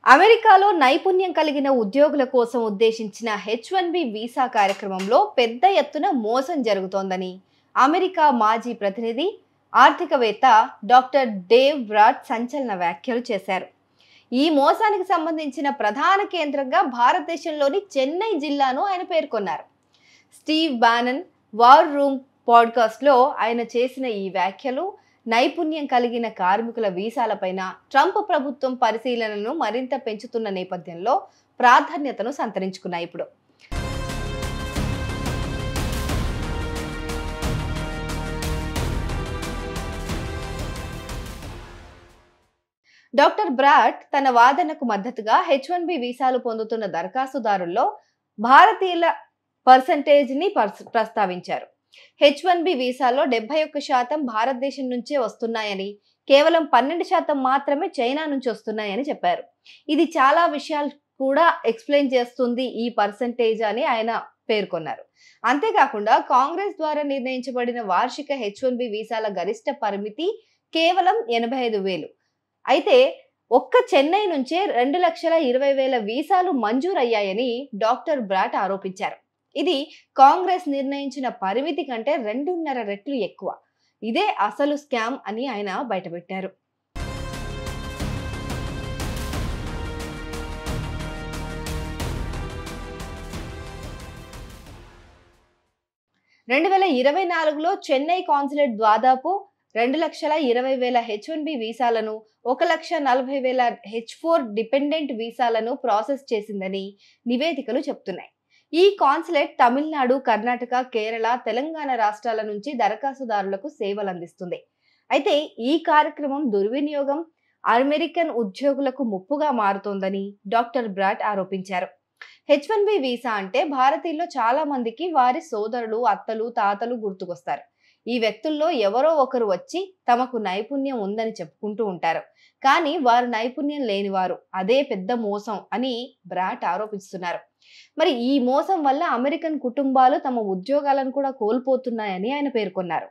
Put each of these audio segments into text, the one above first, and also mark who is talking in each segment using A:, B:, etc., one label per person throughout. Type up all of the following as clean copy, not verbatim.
A: అమెరికాలో నైపుణ్యం కలిగిన ఉద్యోగుల కోసం ఉద్దేశించిన H1B వీసా కార్యక్రమంలో పెద్ద ఎత్తున మోసం జరుగుతోందని అమెరికా మాజీ ప్రతినిధి ఆర్థికవేత్త డాక్టర్ డేవ్ బ్రాట్ సంచలన వ్యాఖ్యలు చేశారు. ఈ మోసానికి సంబంధించిన ప్రధాన కేంద్రంగా భారతదేశంలోని చెన్నై జిల్లాను ఆయన పేర్కొన్నారు. స్టీవ్ బానన్ వార్ రూమ్ పాడ్కాస్ట్లో ఆయన చేసిన ఈ వ్యాఖ్యలు నైపుణ్యం కలిగిన కార్మికుల వీసాలపైన ట్రంప్ ప్రభుత్వం పరిశీలనను మరింత పెంచుతున్న నేపథ్యంలో ప్రాధాన్యతను సంతరించుకున్నాయి. ఇప్పుడు డాక్టర్ బ్రాట్ తన వాదనకు మద్దతుగా H1B వీసాలు పొందుతున్న దరఖాస్తుదారుల్లో భారతీయుల పర్సంటేజ్ని ప్రస్తావించారు. H1B వీసాలో 71% భారతదేశం నుంచే వస్తున్నాయని, కేవలం 12% మాత్రమే చైనా నుంచి వస్తున్నాయని చెప్పారు. ఇది చాలా విషయాలు కూడా ఎక్స్ప్లెయిన్ చేస్తుంది ఈ పర్సంటేజ్ అని ఆయన పేర్కొన్నారు. అంతేకాకుండా కాంగ్రెస్ ద్వారా నిర్ణయించబడిన వార్షిక H1B వీసాల గరిష్ట పరిమితి కేవలం 85,000. అయితే ఒక్క చెన్నై నుంచే 2,20,000 వీసాలు మంజూరయ్యాయని డాక్టర్ బ్రాట్ ఆరోపించారు. ఇది కాంగ్రెస్ నిర్ణయించిన పరిమితి కంటే 2.5 రెట్లు ఎక్కువ. ఇదే అసలు స్కామ్ అని ఆయన బయటపెట్టారు. రెండు 2024లో చెన్నై కాన్సులేట్ దాదాపు 2,20,000 H1B వీసాలను, 1,40,000 H4 డిపెండెంట్ వీసాలను ప్రాసెస్ చేసిందని నివేదికలు చెప్తున్నాయి. ఈ కాన్సులేట్ తమిళనాడు, కర్ణాటక, కేరళ, తెలంగాణ రాష్ట్రాల నుంచి దరఖాస్తుదారులకు సేవలు అందిస్తుంది. అయితే ఈ కార్యక్రమం దుర్వినియోగం అమెరికన్ ఉద్యోగులకు ముప్పుగా మారుతోందని డాక్టర్ బ్రాట్ ఆరోపించారు. H1B వీసా అంటే భారతీయుల్లో చాలా మందికి వారి సోదరులు, అత్తలు, తాతలు గుర్తుకొస్తారు. ఈ వ్యక్తుల్లో ఎవరో ఒకరు వచ్చి తమకు నైపుణ్యం ఉందని చెప్పుకుంటూ ఉంటారు. కానీ వారు నైపుణ్యం లేనివారు. అదే పెద్ద మోసం అని బ్రాట్ ఆరోపిస్తున్నారు. మరి ఈ మోసం వల్ల అమెరికన్ కుటుంబాలు తమ ఉద్యోగాలను కూడా కోల్పోతున్నాయని ఆయన పేర్కొన్నారు.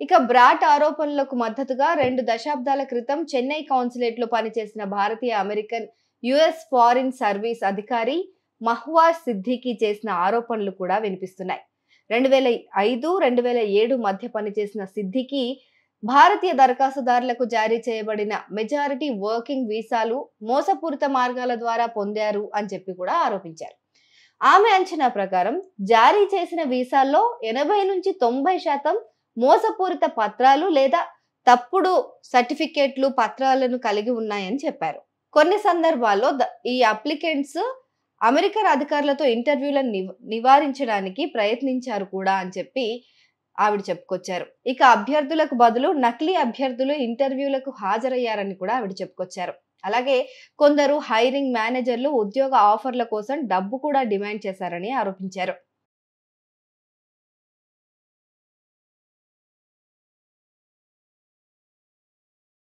A: ఇక బ్రాట్ ఆరోపణలకు మద్దతుగా 2 దశాబ్దాల క్రితం చెన్నై కాన్సులేట్లో పనిచేసిన భారతీయ అమెరికన్ యుఎస్ ఫారిన్ సర్వీస్ అధికారి మహ్వాజ్ సిద్దికీ చేసిన ఆరోపణలు కూడా వినిపిస్తున్నాయి. 2005-2007 మధ్య పనిచేసిన సిద్దికీ భారతీయ దరఖాస్తుదారులకు జారీ చేయబడిన మెజారిటీ వర్కింగ్ వీసాలు మోసపూరిత మార్గాల ద్వారా పొందారు అని చెప్పి కూడా ఆరోపించారు. ఆమె అంచనా ప్రకారం జారీ చేసిన వీసాల్లో 80-90% మోసపూరిత పత్రాలు లేదా తప్పుడు సర్టిఫికేట్లు, పత్రాలను కలిగి ఉన్నాయని చెప్పారు. కొన్ని సందర్భాల్లో ఈ అప్లికెంట్స్ అమెరికన్ అధికారులతో ఇంటర్వ్యూలను నివారించడానికి ప్రయత్నించారు కూడా అని చెప్పి ఆవిడ చెప్పుకొచ్చారు. ఇక అభ్యర్థులకు బదులు నకిలీ అభ్యర్థులు ఇంటర్వ్యూలకు హాజరయ్యారని కూడా ఆవిడ చెప్పుకొచ్చారు. అలాగే కొందరు హైరింగ్ మేనేజర్లు ఉద్యోగ ఆఫర్ల కోసం డబ్బు కూడా డిమాండ్ చేశారని ఆరోపించారు.